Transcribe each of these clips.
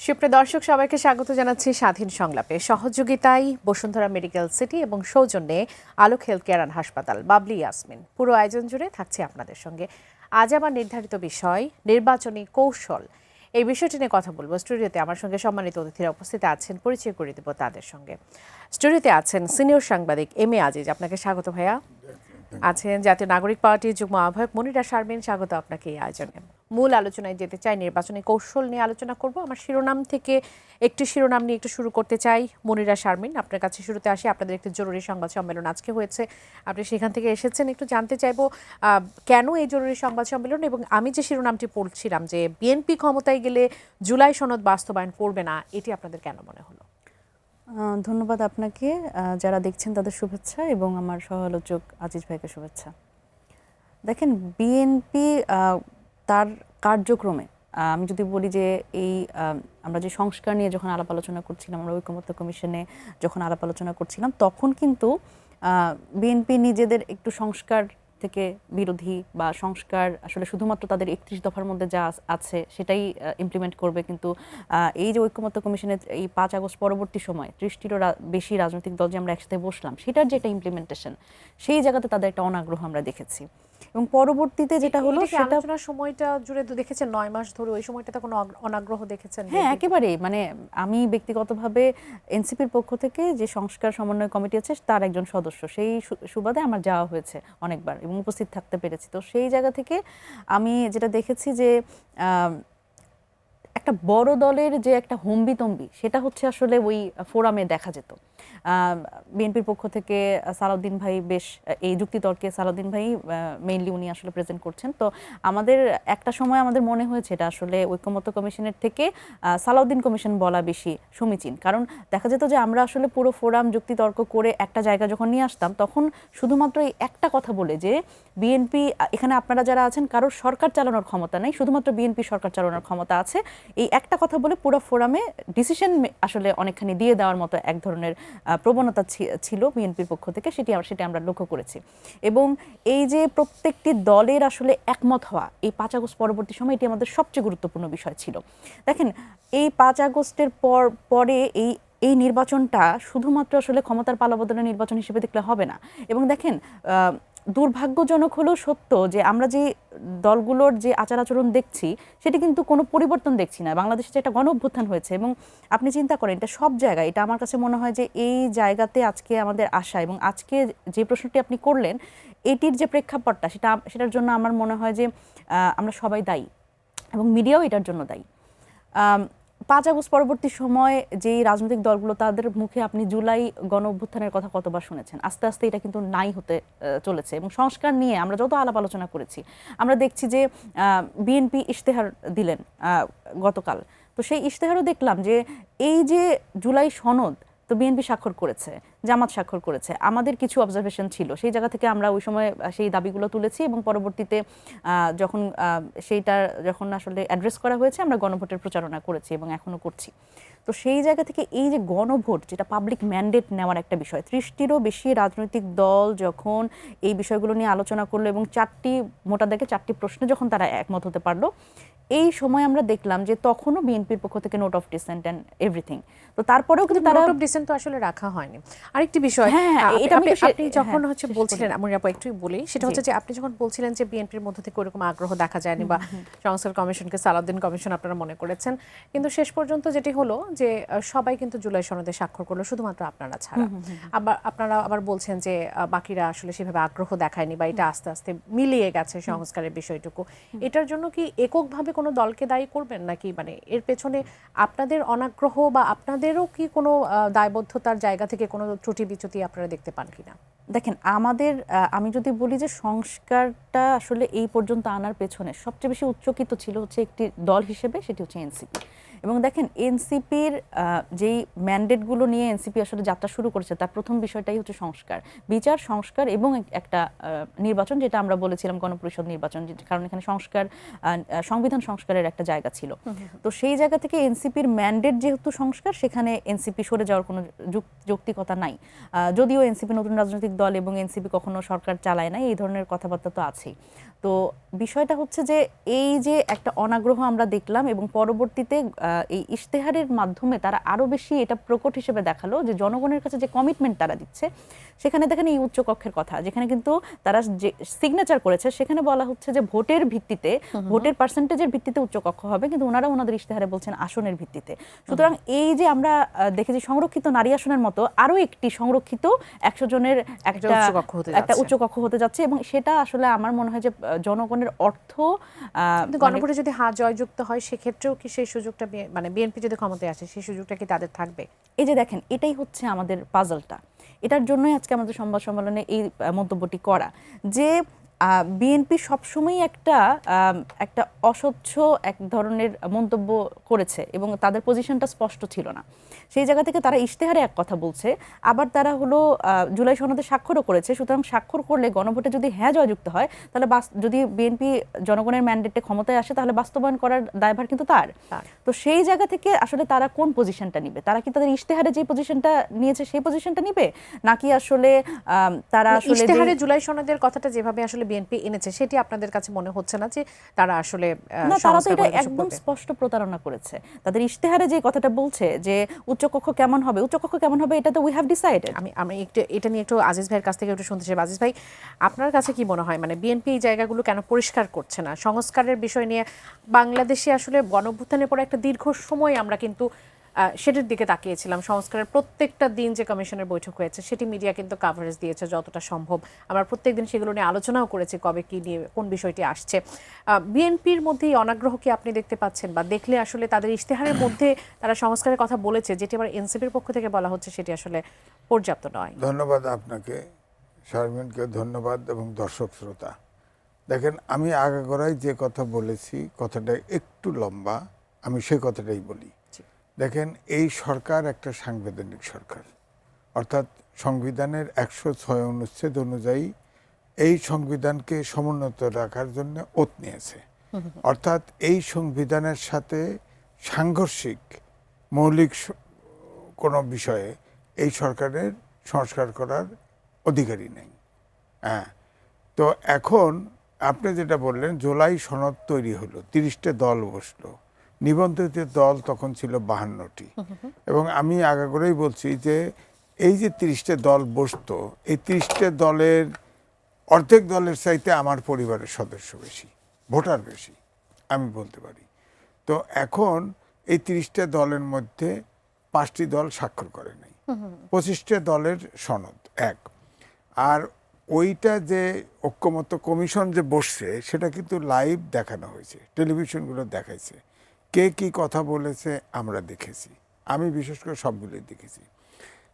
সুপ্রিয় দর্শক, সবাইকে স্বাগত জানাচ্ছি স্বাধীন সংলাপে। সহযোগিতায় বসুন্ধরা মেডিকেল সিটি এবং সৌজন্যে আলোক হেলথ কেয়ার অ্যান্ড হাসপাতাল, বাবলি ইয়াসমিন। পুরো আয়োজন জুড়ে থাকছে আপনাদের সঙ্গে। আজ আমার নির্ধারিত বিষয় নির্বাচনী কৌশল। এই বিষয়টি নিয়ে কথা বলবো। স্টুডিওতে আমার সঙ্গে সম্মানিত অতিথিরা উপস্থিত আছেন, পরিচয় করে দেব তাদের সঙ্গে। স্টুডিওতে আছেন সিনিয়র সাংবাদিক এম এ আজিজ, আপনাকে স্বাগত ভাইয়া। আছেন জাতীয় নাগরিক পার্টির যুগ্ম আহ্বায়ক মনিরা শারমিন, স্বাগত আপনাকে এই আয়োজনে। মূল আলোচনায় যেতে চাই, নির্বাচনী কৌশল নিয়ে আলোচনা করব। আমার শিরোনাম থেকে একটি শিরোনাম নিয়ে একটু শুরু করতে চাই। মনিরা শারমিন, আপনার কাছে শুরুতে আসি। আপনাদের একটি জরুরি সংবাদ সম্মেলন আজকে হয়েছে, আপনি সেখান থেকে এসেছেন। একটু জানতে চাইবো কেন এই জরুরি সংবাদ সম্মেলন, এবং আমি যে শিরোনামটি পড়ছিলাম যে বিএনপি ক্ষমতায় গেলে জুলাই সনদ বাস্তবায়ন করবে না, এটি আপনাদের কেন মনে হলো? ধন্যবাদ আপনাকে, যারা দেখছেন তাদের শুভেচ্ছা এবং আমার সহ-আলোচক আজিজ ভাইকে শুভেচ্ছা। দেখেন, বিএনপি তার কার্যক্রমে আমি যদি বলি যে এই আমরা যে সংস্কার নিয়ে যখন আলাপ আলোচনা করছিলাম, আমরা ঐকমত্য কমিশনে যখন আলাপ আলোচনা করছিলাম, তখন কিন্তু বিএনপি নিজেদের একটু সংস্কার থেকে বিরোধী বা সংস্কার আসলে শুধুমাত্র তাদের ৩১ দফার মধ্যে যা আছে সেটাই ইমপ্লিমেন্ট করবে। কিন্তু এই যে ঐকমত্য কমিশনের এই ৫ আগস্ট পরবর্তী সময় ৩০টিরও বেশি রাজনৈতিক দল যে আমরা একসাথে বসলাম, সেটার যে একটা ইমপ্লিমেন্টেশন, সেই জায়গাতে তাদের একটা অনাগ্রহ আমরা দেখেছি। এবং পরবর্তীতে যেটা হলো সেটা আলোচনার সময়টা জুড়ে তো দেখেছেন ৯ মাস ধরে, ওই সময়টাতে কোনো অনাগ্রহ দেখেছেন? হ্যাঁ, একেবারেই। মানে আমি ব্যক্তিগতভাবে এনসিপির পক্ষ থেকে যে সংস্কার সমন্বয় কমিটি আছে তার একজন সদস্য, সেই সুবাদে আমার যাওয়া হয়েছে অনেকবার এবং উপস্থিত থাকতে পেরেছি। তো সেই জায়গা থেকে আমি যেটা দেখেছি যে একটা বড় দলের যে একটা হম্বিতম্বি, সেটা হচ্ছে আসলে ওই ফোরামে দেখা যেত। বিএনপির পক্ষ থেকে সালাউদ্দিন ভাই বেশ এই যুক্তিতর্কে সালাউদ্দিন ভাই মেইনলি উনি আসলে প্রেজেন্ট করছেন। তো আমাদের একটা সময় আমাদের মনে হয়েছে এটা আসলে ঐকমত্য কমিশনের থেকে সালাউদ্দিন কমিশন বলা বেশি সমীচীন। কারণ দেখা যেত যে আমরা আসলে পুরো ফোরাম যুক্তিতর্ক করে একটা জায়গা যখন নিয়ে আসতাম, তখন শুধুমাত্র এই একটা কথা বলে যে বিএনপি এখানে আপনারা যারা আছেন কারোর সরকার চালানোর ক্ষমতা নেই, শুধুমাত্র বিএনপি সরকার চালানোর ক্ষমতা আছে, এই একটা কথা বলে পুরো ফোরামে ডিসিশন আসলে অনেকখানি দিয়ে দেওয়ার মতো এক ধরনের প্রবণতা ছিল বিএনপির পক্ষ থেকে। সেটা আমরা লক্ষ্য করেছি। এবং এই যে প্রত্যেকটি দলের আসলে একমত হওয়া এই ৫ আগস্ট পরবর্তী সময়, এটি আমাদের সবচেয়ে গুরুত্বপূর্ণ বিষয় ছিল। দেখেন, এই ৫ আগস্টের পরে এই নির্বাচনটা শুধুমাত্র আসলে ক্ষমতার পালাবদলের নির্বাচন হিসেবে দেখলে হবে না। এবং দেখেন, দুর্ভাগ্যজনক হলেও সত্য যে আমরা যে দলগুলোর যে আচার আচরণ দেখছি, সেটি কিন্তু কোনো পরিবর্তন দেখছি না। বাংলাদেশে যে একটা গণ অভ্যুত্থান হয়েছে, এবং আপনি চিন্তা করেন এটা সব জায়গায়, এটা আমার কাছে মনে হয় যে এই জায়গাতে আজকে আমাদের আশা, এবং আজকে যে প্রশ্নটি আপনি করলেন এটির যে প্রেক্ষাপটটা, সেটার জন্য আমার মনে হয় যে আমরা সবাই দায়ী এবং মিডিয়াও এটার জন্য দায়ী। ৫ আগস্ট পরবর্তী সময় যেই রাজনৈতিক দলগুলো, তাদের মুখে আপনি জুলাই গণ অভ্যুত্থানের কথা কতবার শুনেছেন? আস্তে আস্তে এটা কিন্তু নাই হতে চলেছে। এবং সংস্কার নিয়ে আমরা যত আলাপ আলোচনা করেছি, আমরা দেখছি যে বিএনপি ইশতেহার দিলেন গতকাল। তো সেই ইশতেহারও দেখলাম যে এই যে জুলাই সনদ, তো বিএনপি স্বাক্ষর করেছে, জামাত স্বাক্ষর করেছে, আমাদের কিছু অবজারভেশন ছিল, সেই জায়গা থেকে আমরা ওই সময় সেই দাবিগুলো তুলেছি। এবং পরবর্তীতে যখন আসলে অ্যাড্রেস করা হয়েছে, আমরা গণভোটের প্রচারণা করেছি এবং এখনো করছি। তো সেই জায়গা থেকে এই যে গণভোট, যেটা পাবলিক ম্যান্ডেট নেওয়ার একটা বিষয়, ৩০টিরও বেশি রাজনৈতিক দল যখন এই বিষয়গুলো নিয়ে আলোচনা করলো এবং মোটা দাগে ৪টি প্রশ্নে যখন তারা একমত হতে পারলো, এই সময় আমরা দেখলাম যে তখনও বিএনপির পক্ষ থেকে note of dissent and everything. তো তারপরেও কিন্তু নোট অফ ডিসেন্ট তো আসলে রাখা হয়নি। আরেকটি বিষয়, আপনি যখন বলছিলেন, আমি একটু বলি, সেটা হচ্ছে যে আপনি যখন বলছিলেন যে বিএনপির মধ্যে থেকে ওরকম আগ্রহ দেখা যায়নি, বা সংস্কার কমিশনকে সালাউদ্দিন কমিশন আপনারা মনে করেছেন, কিন্তু শেষ পর্যন্ত যেটি হলো যে সবাই কিন্তু জুলাই সনদে স্বাক্ষর করলো, শুধুমাত্র আপনারা ছাড়া। আপনারা আবার বলছেন যে বাকিরা আসলে সেভাবে আগ্রহ দেখায়নি, বা এটা আস্তে আস্তে মিলিয়ে গেছে সংস্কারের বিষয়টুকু। এটার জন্য কি এককভাবে কোনো দলকে দায়ী করবেন, নাকি মানে এর পেছনে আপনাদের অনাগ্রহ বা আপনাদেরও কি কোনো দায়বদ্ধতার জায়গা থেকে কোনো ত্রুটি বিচ্যুতি আপনারা দেখতে পান কিনা? দেখেন, আমি যদি বলি যে সংস্কারটা আসলে এই পর্যন্ত আনার পেছনে সবচেয়ে বেশি উচ্চকিত ছিল হচ্ছে একটি দল হিসেবে, সেটি হচ্ছে এনসিপি। এবং দেখেন, এনসিপির যেই ম্যান্ডেটগুলো নিয়ে এনসিপি আসলে যাত্রা শুরু করেছে, তার প্রথম বিষয়টাই হচ্ছে সংস্কার, বিচার সংস্কার এবং একটা নির্বাচন, যেটা আমরা বলেছিলাম গণপরিষদ নির্বাচন, কারণ এখানে সংবিধান সংস্কারের একটা জায়গা ছিল। তো সেই জায়গা থেকে এনসিপির ম্যান্ডেট যেহেতু সংস্কার, সেখানে এনসিপি সরে যাওয়ার কোনো যৌক্তিকতা নাই। যদিও এনসিপি নতুন রাজনৈতিক দল এবং এনসিপি কখনো সরকার চালায় না, এই ধরনের কথাবার্তা তো আছেই। তো বিষয়টা হচ্ছে যে এই যে একটা অনাগ্রহ আমরা দেখলাম, এবং পরবর্তীতে এই ইশতেহারের মাধ্যমে তারা আরো বেশি এটা প্রকট হিসেবে দেখালো যে জনগণের কাছে যে কমিটমেন্ট তারা দিচ্ছে। সেখানে দেখেন এই উচ্চ কক্ষের কথা, যেখানে কিন্তু তারা যে সিগনেচার করেছে সেখানে বলা হচ্ছে যে ভোটের ভিত্তিতে, ভোটের পার্সেন্টেজের ভিত্তিতে উচ্চ কক্ষ হবে, কিন্তু ওনারা ওনাদের ইশতেহারে বলছেন আসনের ভিত্তিতে। সুতরাং এই যে আমরা দেখেছি সংরক্ষিত নারী আসনের মতো আরো একটি সংরক্ষিত 100 জনের একটা উচ্চ কক্ষ হতে যাচ্ছে, এবং সেটা আসলে আমার মনে হয় যে জনগণের অর্থ গণভোটে যদি হ্যাঁ জয়যুক্ত হয় সেক্ষেত্রেও কি সেই সুযোগটা মানে বিএনপি যদি ক্ষমতায় আসে সেই সুযোগটা কি তাদের থাকবে? এই যে দেখেন, এটাই হচ্ছে আমাদের পাজলটা। এটার জন্যই আজকে আমাদের সংবাদ সম্মেলনে এই মন্তব্যটি করা যে বিএনপি সবসময়ই একটা অস্বচ্ছ এক ধরনের মন্তব্য করেছে এবং তাদের পজিশনটা স্পষ্ট ছিল না। সেই জায়গা থেকে তারা ইশতেহারে এক কথা বলছে, আবার তারা হলো জুলাই সনদে স্বাক্ষরও করেছে। সুতরাং স্বাক্ষর করলে গণভোটে যদি হ্যাঁ জয়যুক্ত হয়, তাহলে যদি বিএনপি জনগণের ম্যান্ডেটে ক্ষমতায় আসে তাহলে বাস্তবায়ন করার দায়ভার কিন্তু তার। তো সেই জায়গা থেকে আসলে তারা কোন পজিশনটা নিবে? তারা কি তাদের ইশতেহারে যে পজিশনটা নিয়েছে সেই পজিশনটা নিবে, নাকি আসলে তারা আসলে ইশতেহারে জুলাই সনদের কথাটা যেভাবে আসলে বিএনপি এনেছে সেটি আপনাদের কাছে মনে হচ্ছে না যে তারা আসলে না, তারা তো এটা একদম স্পষ্ট প্রতারণা করেছে। তাদের ইশতেহারে যে কথাটা বলছে যে উচ্চকক্ষ কেমন হবে, উচ্চকক্ষ কেমন হবে, এটা তো উই হ্যাভ ডিসাইডেড। আমি একটু এটা নিয়ে একটু আজিজ ভাইয়ের কাছ থেকে একটু শুনতে চাই। আজিজ ভাই, আপনার কাছে কি মনে হয় মানে বিএনপি এই জায়গাগুলো কেন পরিষ্কার করছে না? সংস্কারের বিষয় নিয়ে বাংলাদেশে আসলে গণঅভ্যুত্থানের পরে একটা দীর্ঘ সময় আমরা কিন্তু সেটার দিকে তাকিয়েছিলাম। সংস্কারের প্রত্যেকটা দিন যে কমিশনের বৈঠক হয়েছে সেটি মিডিয়া কিন্তু কাভারেজ দিয়েছে যতটা সম্ভব। আমরা প্রত্যেকদিন সেগুলো নিয়ে আলোচনাও করেছি, কবে কি নিয়ে কোন বিষয়টি আসছে। বিএনপির মধ্যে এই অনাগ্রহ কি আপনি দেখতে পাচ্ছেন, বা দেখলে আসলে তাদের ইশতেহারের মধ্যে তারা সংস্কারের কথা বলেছে যেটি আবার এনসিপির পক্ষ থেকে বলা হচ্ছে সেটি আসলে পর্যাপ্ত নয়? ধন্যবাদ আপনাকে, শারমিনকে ধন্যবাদ, এবং দর্শক শ্রোতা। দেখেন, আমি আগাগোড়ায় যে কথা বলেছি কথাটা একটু লম্বা, আমি সে কথাটাই বলি। দেখেন, এই সরকার একটা সাংবিধানিক সরকার, অর্থাৎ সংবিধানের 106 অনুচ্ছেদ অনুযায়ী এই সংবিধানকে সমুন্নত রাখার জন্য ওত নিয়েছে। অর্থাৎ এই সংবিধানের সাথে সাংঘর্ষিক মৌলিক কোনো বিষয়ে এই সরকারের সংস্কার করার অধিকারই নেই। হ্যাঁ, তো এখন আপনি যেটা বললেন, জুলাই সনদ তৈরি হলো, 30টা দল বসলো, নিবন্ধিত দল তখন ছিল 52টি। এবং আমি আগাগোড়াই বলছি যে এই যে 30টা দল বসতো, এই 30টা দলের অর্ধেক দলের চাইতে আমার পরিবারের সদস্য বেশি, ভোটার বেশি, আমি বলতে পারি। তো এখন এই 30টা দলের মধ্যে 5টি দল স্বাক্ষর করে নাই, 25টা দলের সনদ এক। আর ওইটা যে ঐক্যমত্য কমিশন যে বসছে সেটা কিন্তু লাইভ দেখানো হয়েছে, টেলিভিশনগুলো দেখাইছে, কে কি কথা বলেছে আমরা দেখেছি, আমি বিশেষ করে সবগুলোই দেখেছি।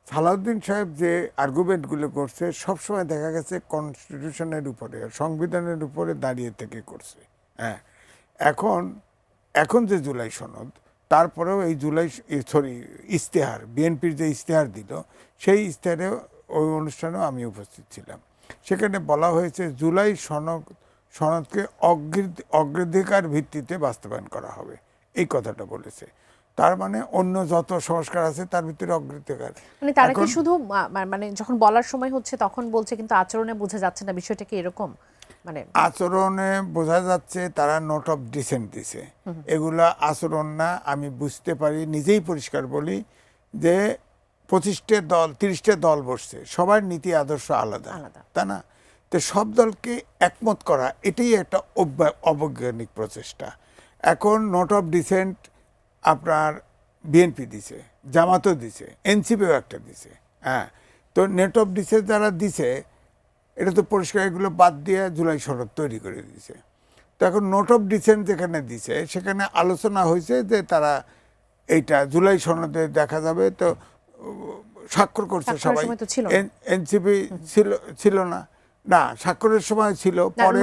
সালাউদ্দিন সাহেব যে আর্গুমেন্টগুলো করছে সবসময় দেখা গেছে কনস্টিটিউশনের উপরে, সংবিধানের উপরে দাঁড়িয়ে থেকে করছে। হ্যাঁ, এখন যে জুলাই সনদ, তারপরেও এই ইশতেহার, বিএনপির যে ইশতেহার দিল, সেই ইশতেহারে ওই অনুষ্ঠানেও আমি উপস্থিত ছিলাম। সেখানে বলা হয়েছে জুলাই সনদকে অগ্রাধিকার ভিত্তিতে বাস্তবায়ন করা হবে, এই কথাটা বলেছে। তার মানে অন্য যত সংস্কার আছে তার ভিতরে অগ্রাধিকার। মানে তারা কি শুধু মানে যখন বলার সময় হচ্ছে তখন বলছে, কিন্তু আচরণে বোঝা যাচ্ছে না বিষয়টা কি এরকম? মানে আচরণে বোঝা যাচ্ছে তারা নোট অফ ডিসেন্ট দিছে, এগুলা আচরণ না। আমি বুঝতে পারি, নিজেই পরিষ্কার বলি যে 25টা দল 30টা দল বসছে, সবার নীতি আদর্শ আলাদা, তা না? তো সব দলকে একমত করা এটাই একটা অবৈজ্ঞানিক প্রচেষ্টা। এখন নোট অফ ডিসেন্ট আপনার বিএনপি দিছে, জামাতও দিছে, এনসিপিও একটা দিছে। হ্যাঁ, তো নেট অফ ডিসেন্ট যারা দিছে এটা তো পরিষ্কার এগুলো বাদ দিয়ে জুলাই সনদ তৈরি করে দিছে। তো এখন নোট অফ ডিসেন্ট যেখানে দিছে সেখানে আলোচনা হয়েছে যে তারা এইটা জুলাই সনদে দেখা যাবে, তো স্বাক্ষর করছে সবাই। এনসিপি ছিল না, না স্বাক্ষরের সময় ছিল, পরে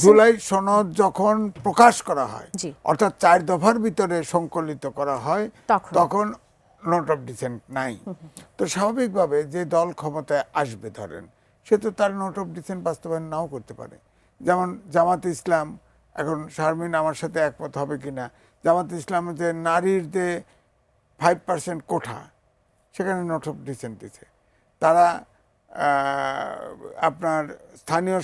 জুলাই সনদ যখন প্রকাশ করা হয়, অর্থাৎ 4 দফার ভিতরে সংকলিত করা হয়, তখন নোট অফ ডিসেন্ট নাই। তো স্বাভাবিকভাবে যে দল ক্ষমতায় আসবে ধরেন, সে তো তার নোট অফ ডিসেন্ট বাস্তবায়ন নাও করতে পারে। যেমন জামাত ইসলাম, এখন শারমিন আমার সাথে একমত হবে কিনা, জামাত ইসলাম যে নারীর যে 5% কোঠা, সেখানে নোট অফ ডিসেন্ট দিছে। তারা আপনার স্থানীয়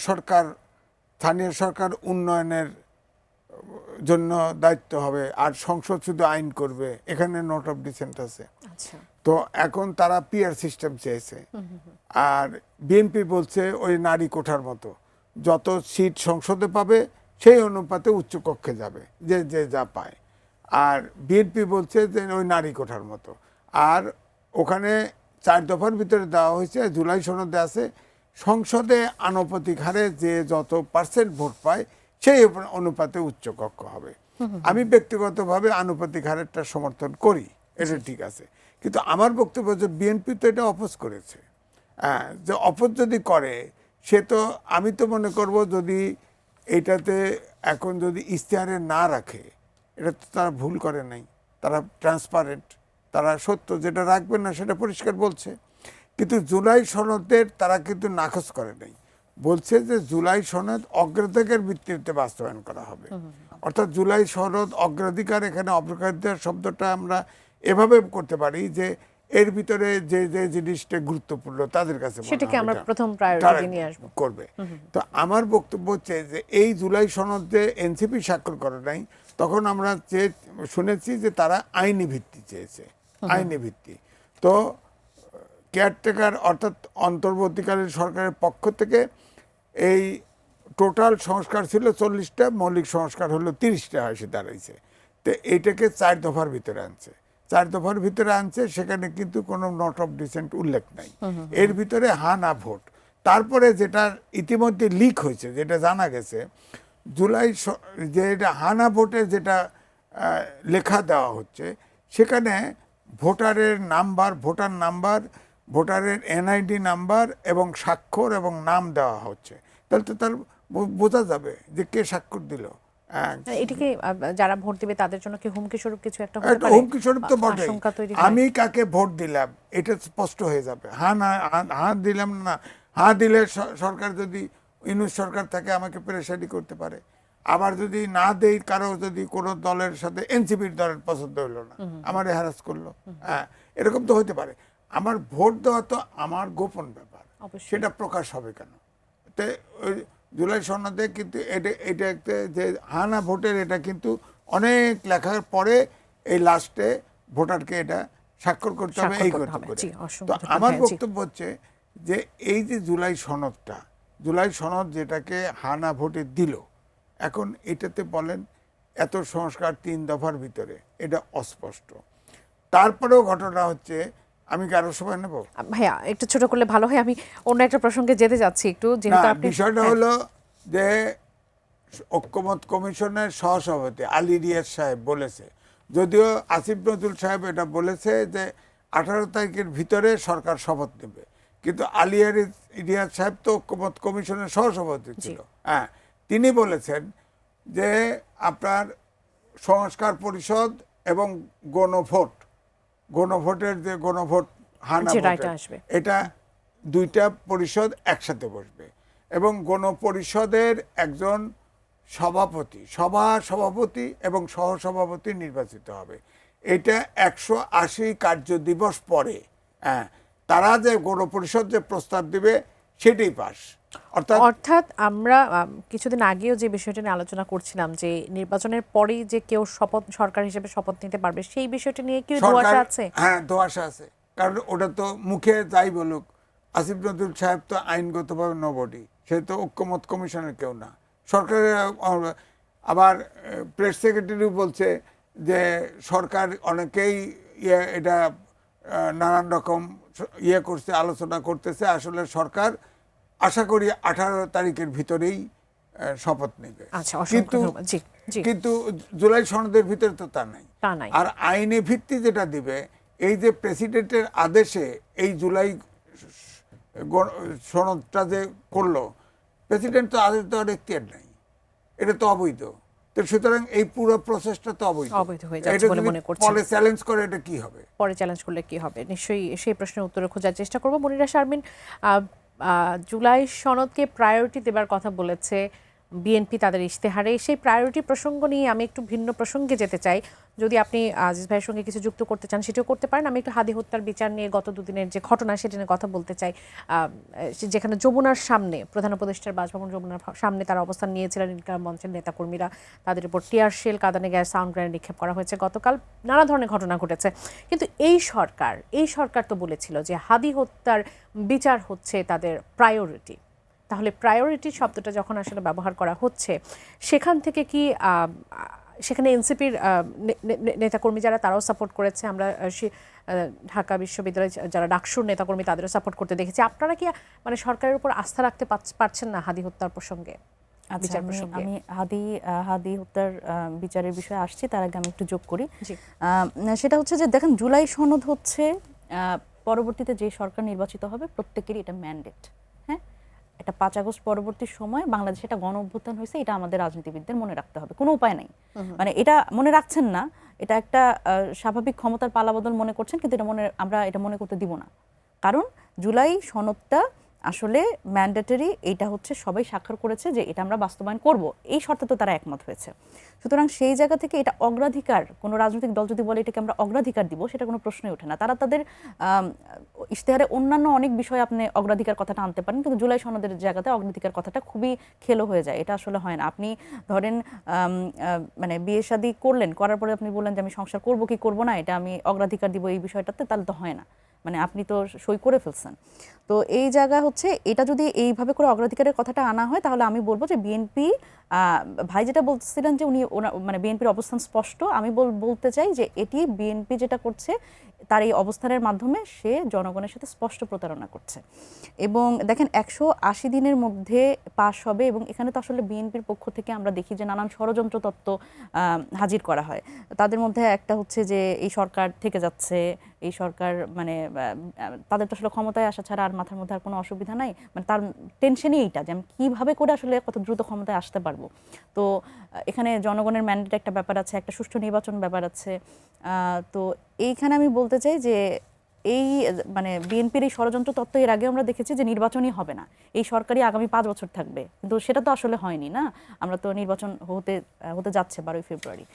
সরকার উন্নয়নের জন্য দায়িত্ব হবে, আর সংসদ শুধু আইন করবে, এখানে নোট অফ ডিসেন্ট আছে। আচ্ছা, তো এখন তারা পিআর সিস্টেম চেয়েছে, আর বিএনপি বলছে ওই নারী কোঠার মতো যত সিট সংসদে পাবে সেই অনুপাতে উচ্চ কক্ষে যাবে, যে যে যা পায়। আর বিএনপি বলছে যে ওই নারী কোঠার মতো। আর ওখানে 4 দফার ভিতরে দেওয়া হয়েছে, জুলাই সনদে আছে, সংসদে আনুপাতিক হারে যে যত পার্সেন্ট ভোট পায় সেই অনুপাতে উচ্চ কক্ষ হবে। আমি ব্যক্তিগতভাবে আনুপাতিক হারেরটা সমর্থন করি, এটা ঠিক আছে। কিন্তু আমার বক্তব্য যে বিএনপি তো এটা অপোজ করেছে। হ্যাঁ, যে অপোজ যদি করে, সে তো, আমি তো মনে করব যদি এইটাতে এখন যদি ইশতেহারে না রাখে, এটা তো তারা ভুল করে নাই, তারা ট্রান্সপারেন্ট, তারা সত্য যেটা রাখবেন না সেটা পরিষ্কার বলছে। কিন্তু জুলাই সনদের তারা কিন্তু নাকচ করে নাই, বলছে যে জুলাই সনদ অগ্রাধিকার ভিত্তিতে বাস্তবায়ন করা হবে। অর্থাৎ জুলাই সনদ অগ্রাধিকার, এখানে অগ্রাধিকার শব্দটা আমরা এভাবে করতে পারি যে এর ভিতরে যে যে জিনিসটা গুরুত্বপূর্ণ তাদের কাছে মনে সেটাকে হবে আমরা এটা প্রথম প্রায়োরিটি তারা নিয়ে আসবো। করবে। তো আমার বক্তব্য হচ্ছে যে এই জুলাই সনদে এনসিপি স্বাক্ষর করে নাই, তখন আমরা যে শুনেছি যে তারা আইনি ভিত্তি চেয়েছে, আইনি ভিত্তি। তো কেয়ারটেকার অর্থাৎ অন্তর্বর্তীকালীন সরকারের পক্ষ থেকে এই টোটাল সংস্কার ছিল 40টা, মৌলিক সংস্কার হলো 30টা এসে দাঁড়াইছে। তো এইটাকে 4 দফার ভিতরে আনছে, 4 দফার ভিতরে আনছে, সেখানে কিন্তু কোনো নোট অফ ডিসেন্ট উল্লেখ নাই। এর ভিতরে হা না ভোট। তারপরে যেটা ইতিমধ্যে লিক হয়েছে, যেটা জানা গেছে, জুলাই যে এটা হানা ভোটের যেটা লেখা দেওয়া হচ্ছে, সেখানে ভোটারের নাম্বার, ভোটার নাম্বার, ভোটারের এনআইডি নাম্বার এবং স্বাক্ষর এবং নাম দেওয়া হচ্ছে। তাহলে তো তার বোঝা যাবে যে কে স্বাক্ষর দিল। এটিকে যারা ভোট দিবে তাদের জন্য কি হুমকি স্বরূপ কিছু একটা হতে একটা পারে? হুমকি স্বরূপ তো বটে। আশঙ্কা তৈরি হয়। আমি কাকে ভোট দিলাম এটা স্পষ্ট হয়ে যাবে। হ্যাঁ না, হ্যাঁ দিলাম না, হ্যাঁ দিলে সরকার যদি ইউনূস সরকার থাকে আমাকে পেরেশানি করতে পারে। আবার যদি না দেই, কারো যদি কোনো দলের সাথে এনসিপির দলের পছন্দ হলো না, আমারে হ্যারাস করলো, হ্যাঁ, এরকম তো হতে পারে। আমার ভোট দেওয়া তো আমার গোপন ব্যাপার, অবশ্যই। সেটা প্রকাশ হবে কেন? তো ওই জুলাই সনদে কিন্তু এটা একটা যে হানা ভোটের, এটা কিন্তু অনেক লেখার পরে এই লাস্টে ভোটারকে এটা স্বাক্ষর করতে হবে, এই করতে হবে। জি, তো অসংখ্য আমার ধন্যবাদ। জি। বক্তব্য হচ্ছে যে এই যে জুলাই সনদটা, জুলাই সনদ যেটাকে হানা ভোটে দিল, এখন এটাতে বলেন এত সংস্কার 3 দফার ভিতরে, এটা অস্পষ্ট। তারপরেও ঘটনা হচ্ছে, আমি কি আরো সময় নেব? ভাইয়া একটু ছোট করলে ভালো হয়, আমি অন্য একটা প্রসঙ্গে যেতে যাচ্ছি একটু, যেহেতু না, আপনি বিষয়টা হলো যে ঐক্যমত কমিশনের সহসভাপতি আলী রিয়াজ সাহেব বলেছে, যদিও আসিফ নজরুল সাহেব এটা বলেছে যে 18 তারিখের ভিতরে সরকার শপথ নেবে, কিন্তু আলী রিয়াজ সাহেব তো ঐক্যমত কমিশনের সহসভাপতি ছিল। হ্যাঁ, তিনি বলেছেন যে আপনার সংস্কার পরিষদ এবং গণভোট, গণভোটের যে গণভোট হানা যে ভোটের, রায়টা আসবে, এটা 2টা পরিষদ একসাথে বসবে এবং গণপরিষদের একজন সভাপতি, সভাপতি এবং সহসভাপতি নির্বাচিত হবে। এটা 180 কার্য দিবস পরে, হ্যাঁ, তারা যে গণপরিষদ যে প্রস্তাব দিবে সেটাই পাস। অর্থাৎ আমরা কিছুদিন আগেও যে বিষয়টা নিয়ে আলোচনা করছিলাম যে নির্বাচনের পরেই যে কেউ শপথ, সরকার হিসেবে শপথ নিতে পারবে, সেই বিষয়টা নিয়ে কি ধোঁয়াশা আছে? হ্যাঁ, ধোঁয়াশা আছে, কারণ ওটা তো মুখে যাই বলুক, আসিফ নজরুল সাহেব তো আইনগতভাবে নোবডি, সে তো ঐক্যমত কমিশনের কেউ না। সরকারের আবার প্রেস সেক্রেটারিও বলছে যে সরকার অনেকেই এটা নানান রকম করছে, আলোচনা করতেছে। আসলে সরকার আশা করি 18 তারিখের ভিতরেই শপথ নেবে। আচ্ছা, অসংখ্য ধন্যবাদ। জি, জি। কিন্তু জুলাই সনদের ভিতরে তো তা নাই। তা নাই। আর আইনে ভিত্তি যেটা দিবে, এই যে প্রেসিডেন্টের আদেশে এই জুলাই সনদটা যে করলো, প্রেসিডেন্ট তো আদেশ দেওয়ার এখতিয়ার নাই, এটা তো অবৈধ। তো সুতরাং এই পুরো প্রসেসটা তো অবৈধ হয়ে যাচ্ছে বলে মনে করছেন। পরে চ্যালেঞ্জ করে এটা কি হবে? পরে চ্যালেঞ্জ করলে কি হবে, নিশ্চয়ই সেই প্রশ্নের উত্তর খোঁজার চেষ্টা করব। মনিরা শারমিন, জুলাই সনদকে প্রায়োরিটি দেবার কথা বলেছে বিএনপি তাদের ইশতেহারে। সেই প্রায়োরিটি প্রসঙ্গ নিয়ে আমি একটু ভিন্ন প্রসঙ্গে যেতে চাই। যদি আপনি আজিজ ভাইয়ের সঙ্গে কিছু যুক্ত করতে চান সেটাও করতে পারেন। আমি একটু হাদি হত্যার বিচার নিয়ে গত দুদিনের যে ঘটনা সেটা নিয়ে কথা বলতে চাই। যেখানে যমুনার সামনে, প্রধান উপদেষ্টার বাসভবন যমুনার সামনে তারা অবস্থান নিয়েছিলেন, ইনকিলাব মঞ্চের নেতাকর্মীরা, তাদের উপর টিয়ার শেল, কাঁদানে গ্যাস, সাউন্ড গ্রেনেড নিক্ষেপ করা হয়েছে। গতকাল নানা ধরনের ঘটনা ঘটেছে, কিন্তু এই সরকার তো বলেছিল যে হাদি হত্যার বিচার হচ্ছে তাদের প্রায়োরিটি। তাহলে প্রায়োরিটি শব্দটা যখন আসলে ব্যবহার করা হচ্ছে, সেখান থেকে কি সেখানে এনসিপির নেতাকর্মী যারা, তারাও সাপোর্ট করেছে। আমরা ঢাকা বিশ্ববিদ্যালয় যারা ডাকসুর নেতাকর্মী তাদেরও সাপোর্ট করতে দেখেছি। আপনারা কি মানে সরকারের উপর আস্থা রাখতে পারছেন না হাদি হত্যার প্রসঙ্গে? আচ্ছা, আমি হাদি হত্যার বিচারের বিষয়ে আসছি, তার আগে আমি একটু যোগ করি। সেটা হচ্ছে যে দেখেন, জুলাই সনদ হচ্ছে পরবর্তীতে যে সরকার নির্বাচিত হবে প্রত্যেকেরই এটা ম্যান্ডেট। হ্যাঁ, এটা 5 আগস্ট পরবর্তী সময় বাংলাদেশে এটা গণ অভ্যুত্থান হয়েছে, এটা আমাদের রাজনীতিবিদদের মনে রাখতে হবে, কোনো উপায় নাই। মানে এটা মনে রাখছেন না, এটা একটা স্বাভাবিক ক্ষমতার পালাবদল মনে করছেন, কিন্তু আমরা এটা মনে করতে দিব না। কারণ জুলাই সনদটা আসলে ম্যান্ডেটরি, এইটা হচ্ছে সবাই স্বাক্ষর করেছে যে এটা আমরা বাস্তবায়ন করব, এই শর্তে তো তারা একমত হয়েছে। সুতরাং সেই জায়গা থেকে এটা অগ্রাধিকার, কোনো রাজনৈতিক দল যদি বলে এটাকে আমরা অগ্রাধিকার দিব, সেটা কোনো প্রশ্নই ওঠে না। তারা তাদের ইশতেহারে অন্যান্য অনেক বিষয়ে আপনি অগ্রাধিকার কথাটা আনতে পারেন, কিন্তু জুলাই সনদের জায়গাতে অগ্রাধিকার কথাটা খুবই খেলো হয়ে যায়। এটা আসলে হয় না। আপনি ধরেন মানে বিয়ে শাদী করলেন, করার পরে আপনি বললেন যে আমি সংসার করব কি করব না, এটা আমি অগ্রাধিকার দিব এই বিষয়টাতে, তাহলে তো হয় না। মানে আপনি তো সই করে ফেলছেন। তো এই জায়গা হচ্ছে, এটা যদি এইভাবে করে অগ্রাধিকারের কথাটা আনা হয়, তাহলে আমি বলবো যে বিএনপি, ভাই যেটা বলছিলেন যে উনি মানে বিএনপির অবস্থান স্পষ্ট, আমি বলতে চাই যে এটি বিএনপি যেটা করছে তার এই অবস্থানের মাধ্যমে সে জনগণের সাথে স্পষ্ট প্রতারণা করছে। এবং দেখেন 180 দিনের মধ্যে পাশ হবে, এবং এখানে তো আসলে বিএনপির পক্ষ থেকে আমরা দেখি যে নানান ষড়যন্ত্র তত্ত্ব হাজির করা হয়। তাদের মধ্যে একটা হচ্ছে যে এই সরকার থেকে যাচ্ছে, এই সরকার মানে তাদের তো আসলে ক্ষমতায় আসা ছাড়া আর মাথার মধ্যে আর কোনো অসুবিধা নাই, মানে তার টেনশনই এইটা যে আমি কীভাবে করে আসলে কত দ্রুত ক্ষমতায় আসতে পারবো। তো এখানে জনগণের ম্যান্ডেট একটা ব্যাপার আছে, একটা সুষ্ঠু নির্বাচন ব্যাপার আছে। তো এইখানে আমি বলতে চাই যে এই মানে বিএনপির এই ষড়যন্ত্র তত্ত্ব এর আগে আমরা দেখেছি যে নির্বাচনই হবে না, এই সরকারই আগামী 5 বছর থাকবে, কিন্তু সেটা তো আসলে হয়নি না। আমরা তো নির্বাচন হতে যাচ্ছে 12ই ফেব্রুয়ারি।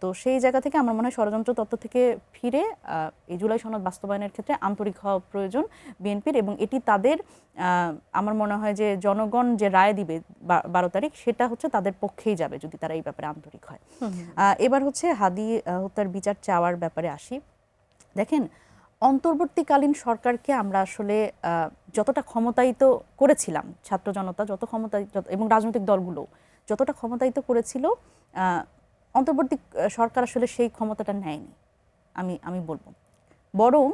তো সেই জায়গা থেকে আমার মনে হয় ষড়যন্ত্র তত্ত্ব থেকে ফিরে এই জুলাই সনদ বাস্তবায়নের ক্ষেত্রে আন্তরিক হওয়া প্রয়োজন বিএনপির, এবং এটি তাদের আমার মনে হয় যে জনগণ যে রায় দিবে 12 তারিখ, সেটা হচ্ছে তাদের পক্ষেই যাবে যদি তারা এই ব্যাপারে আন্তরিক হয়। এবার হচ্ছে হাদি হত্যার বিচার চাওয়ার ব্যাপারে আসি। দেখেন, অন্তর্বর্তীকালীন সরকারকে আমরা আসলে যতটা ক্ষমতায়িত করেছিলাম, ছাত্র জনতা যত ক্ষমতায়িত এবং রাজনৈতিক দলগুলো যতটা ক্ষমতায়িত করেছিল, অন্তর্বর্তী সরকার আসলে সেই ক্ষমতাটা নেয়নি আমি বলবো। বরং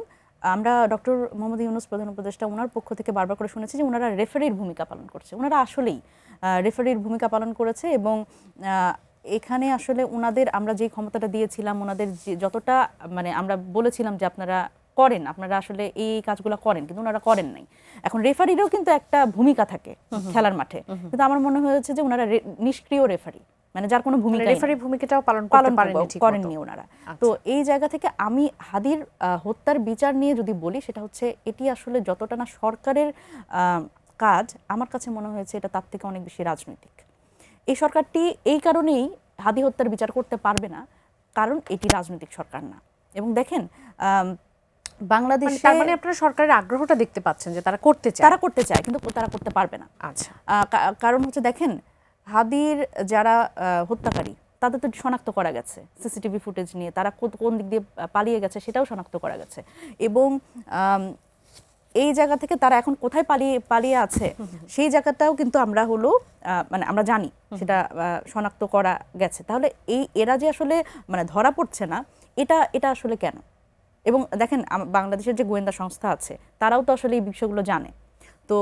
আমরা ডক্টর মোহাম্মদ ইউনূস প্রধান উপদেষ্টা, ওনার পক্ষ থেকে বারবার করে শুনেছি যে ওনারা রেফারির ভূমিকা পালন করছে। ওনারা আসলেই রেফারির ভূমিকা পালন করেছে, এবং এখানে আসলে ওনাদের আমরা যে ক্ষমতাটা দিয়েছিলাম, ওনাদের যতটা মানে আমরা বলেছিলাম যে আপনারা করেন, আপনারা আসলে এই কাজগুলো করেন, কিন্তু ওনারা করেন নাই। এখন রেফারিরও কিন্তু একটা ভূমিকা থাকে খেলার মাঠে, কিন্তু আমার মনে হয়েছে যে ওনারা নিষ্ক্রিয় রেফারি, মানে যার কোনো ভূমিকা, রেফারির ভূমিকাটাও পালন করেননি ওনারা। তো এই জায়গা থেকে আমি হাদির হত্যার বিচার নিয়ে যদি বলি, সেটা হচ্ছে এটি আসলে যতটা না সরকারের কাজ, আমার কাছে মনে হয়েছে এটা তার থেকে অনেক বেশি রাজনৈতিক। এই সরকারটি এই কারণেই হাদি হত্যার বিচার করতে পারবে না, কারণ এটি রাজনৈতিক সরকার না। এবং দেখেন বাংলাদেশে, তার মানে আপনারা সরকারের আগ্রহটা দেখতে পাচ্ছেন যে তারা করতে চায়, কিন্তু তারা করতে পারবে না। আচ্ছা, কারণ হচ্ছে দেখেন, হাদির যারা হত্যাকারী তাদের তো শনাক্ত করা গেছে সিসিটিভি ফুটেজ নিয়ে, তারা কোন দিক দিয়ে পালিয়ে গেছে সেটাও শনাক্ত করা গেছে, এবং এই জায়গা থেকে তারা এখন কোথায় পালিয়ে আছে সেই জায়গাটাও কিন্তু আমরা মানে আমরা জানি, সেটা শনাক্ত করা গেছে। তাহলে এরা যে আসলে মানে ধরা পড়ছে না, এটা আসলে কেন? এবং দেখেন বাংলাদেশের যে গোয়েন্দা সংস্থা আছে তারাও তো আসলে এই বিষয়গুলো জানে। তো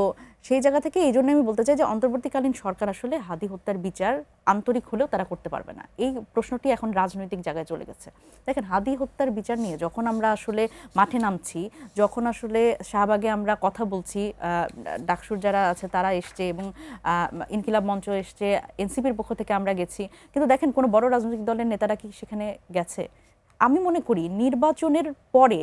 সেই জায়গা থেকে এই জন্য আমি বলতে চাই যে অন্তর্বর্তীকালীন সরকার আসলে হাদি হত্যার বিচার আন্তরিক হলেও তারা করতে পারবে না। এই প্রশ্নটি এখন রাজনৈতিক জায়গায় চলে গেছে। দেখেন, হাদি হত্যার বিচার নিয়ে যখন আমরা আসলে মাঠে নামছি, যখন আসলে শাহবাগে আমরা কথা বলছি, ডাকসুর যারা আছে তারা এসছে, এবং ইনকিলাব মঞ্চ এসছে, এনসিপির পক্ষ থেকে আমরা গেছি, কিন্তু দেখেন কোনো বড় রাজনৈতিক দলের নেতারা কি সেখানে গেছে? আমি মনে করি নির্বাচনের পরে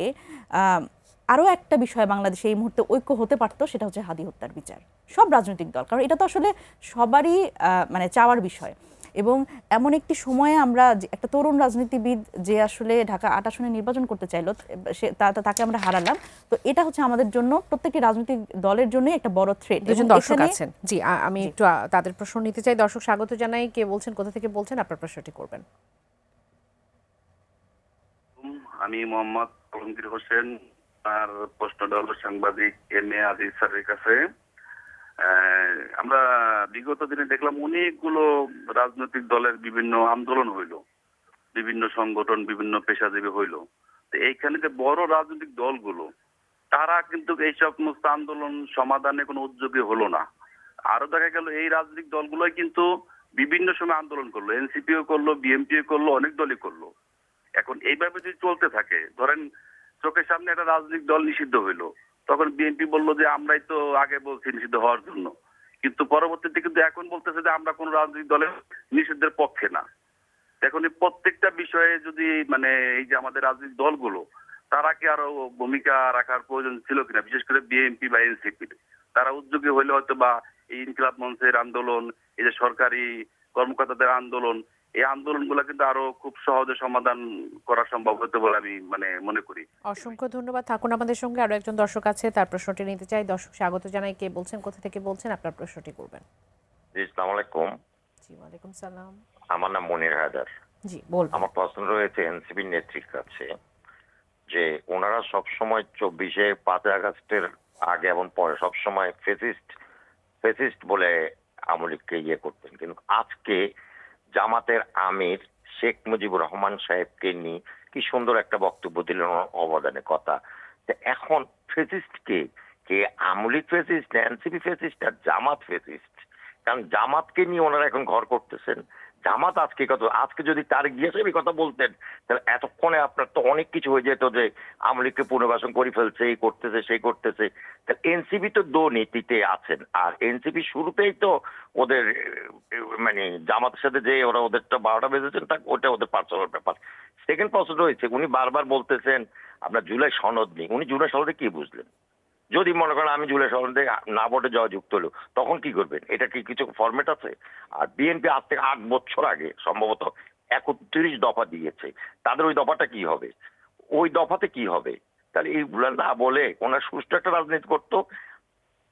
আরও একটা বিষয় বাংলাদেশে এই মুহূর্তে ঐক্য হতে পারতো, সেটা হচ্ছে হাদি হত্যার বিচার। সব রাজনৈতিক দল, কারণ এটা তো আসলে সবারই মানে চাওয়ার বিষয়। এবং এমন একটি সময়ে আমরা একটা তরুণ রাজনীতিবিদ যে আসলে ঢাকা ৮ আসনে নির্বাচন করতে চাইলো, তাকে আমরা হারালাম। তো এটা হচ্ছে আমাদের জন্য, প্রত্যেকটি রাজনৈতিক দলের জন্য একটা বড় থ্রেট। দুজন দর্শক আছেন, জি আমি একটু তাদের প্রশ্ন নিতে চাই। দর্শক স্বাগত জানাই, কে বলছেন, কোথা থেকে বলছেন, আপনার প্রশ্নটি করবেন। আমি মোহাম্মদ আলমগীর হোসেন। আর প্রশ্নটা হলো সাংবাদিক এম.এ. আজিজ স্যারের কাছে। আমরা বিগত দিনে দেখলাম অনেকগুলো রাজনৈতিক দলের বিভিন্ন আন্দোলন হইলো, বিভিন্ন সংগঠন, বিভিন্ন পেশাজীবী হইলো। তো এইখানে যে বড় রাজনৈতিক দলগুলো, তারা কিন্তু এই সমস্ত আন্দোলন সমাধানে কোনো উদ্যোগী হলো না। আরো দেখা গেল এই রাজনৈতিক দলগুলোই কিন্তু বিভিন্ন সময় আন্দোলন করলো, এনসিপিও করলো, বিএনপিও করলো, অনেক দলই করলো। এখন এইভাবে যদি চলতে থাকে, ধরেন চোখের সামনে একটা রাজনৈতিক দল নিষিদ্ধ হইলো, তখন বিএনপি বললো যে আমরাই তো আগে বলছি নিষিদ্ধ হওয়ার জন্য, কিন্তু পরবর্তীতে কিন্তু এখন বলতেছে যে আমরা কোন রাজনৈতিক দলের নিষিদ্ধের পক্ষে না। এখন এই প্রত্যেকটা বিষয়ে যদি মানে এই যে আমাদের রাজনৈতিক দলগুলো, তারা কি আরো ভূমিকা রাখার প্রয়োজন ছিল কিনা, বিশেষ করে বিএনপি বা এনসিপি, তারা উদ্যোগী হইলে হয়তো বা এই ইনকিলাব মঞ্চের আন্দোলন, এই যে সরকারি কর্মকর্তাদের আন্দোলন, এই আন্দোলনগুলো কিন্তু আরো খুব সহজে সমাধান করা সম্ভব হতে বলে আমি মনে করি। অসংখ্য ধন্যবাদ, থাকুন আমাদের সঙ্গে। আরো একজন দর্শক আছে, তার প্রশ্নটি নিতে চাই। দর্শক স্বাগত জানাই, কে বলছেন, কোথা থেকে বলছেন, আপনার প্রশ্নটি করবেন। জি, আসসালামু আলাইকুম। জি ওয়ালাইকুম সালাম। আমার নাম মনির হায়দার। জি বলুন। আমার প্রশ্ন রয়েছে এনসিপির নেত্রীর কাছে, যে ওনারা সবসময় 24শে 5 আগস্টের আগে এবং পরে সবসময় ফেসিস্ট বলে আওয়ামী লীগকে ইয়ে করতেন, কিন্তু আজকে জামাতের আমির শেখ মুজিবুর রহমান সাহেবকে নিয়ে কি সুন্দর একটা বক্তব্য দিলেন, অবদানের কথা। এখন ফেসিস্ট কে Awami League fascist, NCP fascist আর জামাত ফেসিস্ট? কারণ জামাতকে নিয়ে ওনারা এখন ঘর করতেছেন। জামাত আজকে যদি তার গিয়ে এই কথা বলতেন, তাহলে এতক্ষণে আপনার তো অনেক কিছু হয়ে যেত, যে আওয়ামী লীগকে পুনর্বাসন করে ফেলছে, এই করতেছে সেই করতেছে। এনসিপি তো দুর্নীতিতে আছেন, আর এনসিপি শুরুতেই তো ওদের মানে জামাতের সাথে যে ওরা ওদেরটা 12টা বেজেছেন, ওটা ওদের পার্সোনাল ব্যাপার। সেকেন্ড প্রশ্ন রয়েছে, উনি বারবার বলতেছেন আপনার জুলাই সনদ নেই। উনি জুলাই সনদে কি বুঝলেন? যদি মনে করেন আমি জুলাই সনদে না ভোটে যাওয়া যুক্ত হলো, তখন কি করবেন? এটা কি কিছু ফরম্যাট আছে? আর বিএনপি আজ থেকে 8 বছর আগে সম্ভবত 31 দফা দিয়েছে, তাদের ওই দফাটা কি হবে? ওই দফাতে কি হবে? তাহলে এইগুলো না বলে ওনার সুষ্ঠু একটা রাজনীতি করতো,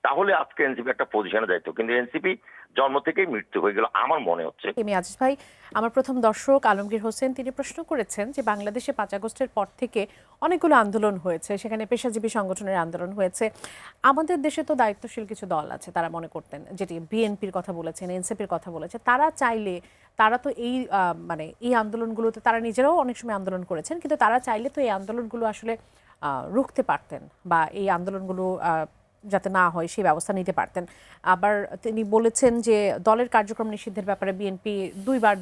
তাহলে আজকে এনসিপি একটা পজিশনে যাইতো। কিন্তু এনসিপি জন্ম থেকেই মৃত্যু হয়ে গেল আমার মনে হচ্ছে। আজিজ ভাই, আমার প্রথম দর্শক আলমগীর হোসেন, তিনি প্রশ্ন করেছেন যে বাংলাদেশে 5 আগস্টের পর থেকে অনেকগুলো আন্দোলন হয়েছে, সেখানে পেশাজীবী সংগঠনের আন্দোলন হয়েছে। আমাদের দেশে তো দায়িত্বশীল কিছু দল আছে, তারা মনে করতেন, যেটি বিএনপির কথা বলেছেন, এনসিপির কথা বলেছে, তারা চাইলে, তারা তো এই মানে এই আন্দোলনগুলোতে তারা নিজেরাও অনেক সময় আন্দোলন করেছেন, কিন্তু তারা চাইলে তো এই আন্দোলনগুলো আসলে রুখতে পারতেন, বা এই আন্দোলনগুলো যাতে না হয় সেই ব্যবস্থা নিতে পারতেন। আবার তিনি বলেছেন যে দলের কার্যক্রম নিষিদ্ধের ব্যাপারে বিএনপি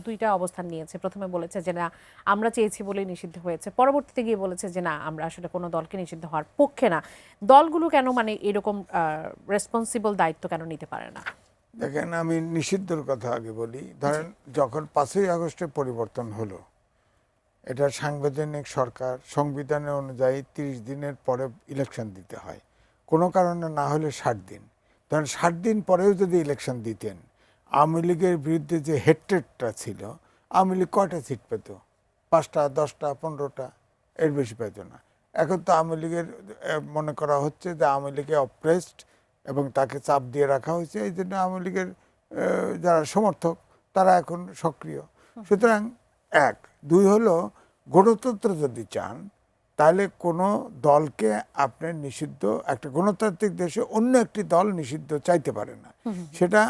দুইটা অবস্থান নিয়েছে। প্রথমে বলেছে যে না, আমরা চেয়েছি বলেই নিষিদ্ধ হয়েছে, পরবর্তীতে গিয়ে বলেছে যে না, আমরা আসলে কোনো দলকে নিষিদ্ধ হওয়ার পক্ষে না। দলগুলো কেন মানে এরকম রেসপন্সিবল দায়িত্ব কেন নিতে পারে না? দেখেন, আমি নিষিদ্ধর কথা আগে বলি। ধরেন যখন 5ই আগস্টে পরিবর্তন হলো, এটা সাংবিধানিক সরকার, সংবিধানের অনুযায়ী 30 দিনের পরে ইলেকশন দিতে হয়, কোনো কারণে না হলে 60 দিন। ধরেন 60 দিন পরেও যদি ইলেকশন দিতেন, আওয়ামী লীগের বিরুদ্ধে যে হেট্রেটটা ছিল, আওয়ামী লীগ কয়টা সিট পেত? 5টা, 10টা, 15টা, এর বেশি পেত না। এখন তো আওয়ামী লীগের মনে করা হচ্ছে যে আওয়ামী লীগে অপ্রেসড এবং তাকে চাপ দিয়ে রাখা হয়েছে, এই জন্য আওয়ামী লীগের যারা সমর্থক তারা এখন সক্রিয়। সুতরাং 1, 2 হলো, গণতন্ত্র যদি চান তাহলে কোনো দলকে আপনি নিষিদ্ধ, একটা গণতান্ত্রিক দেশে অন্য একটি দল নিষিদ্ধ চাইতে পারে না, সেটা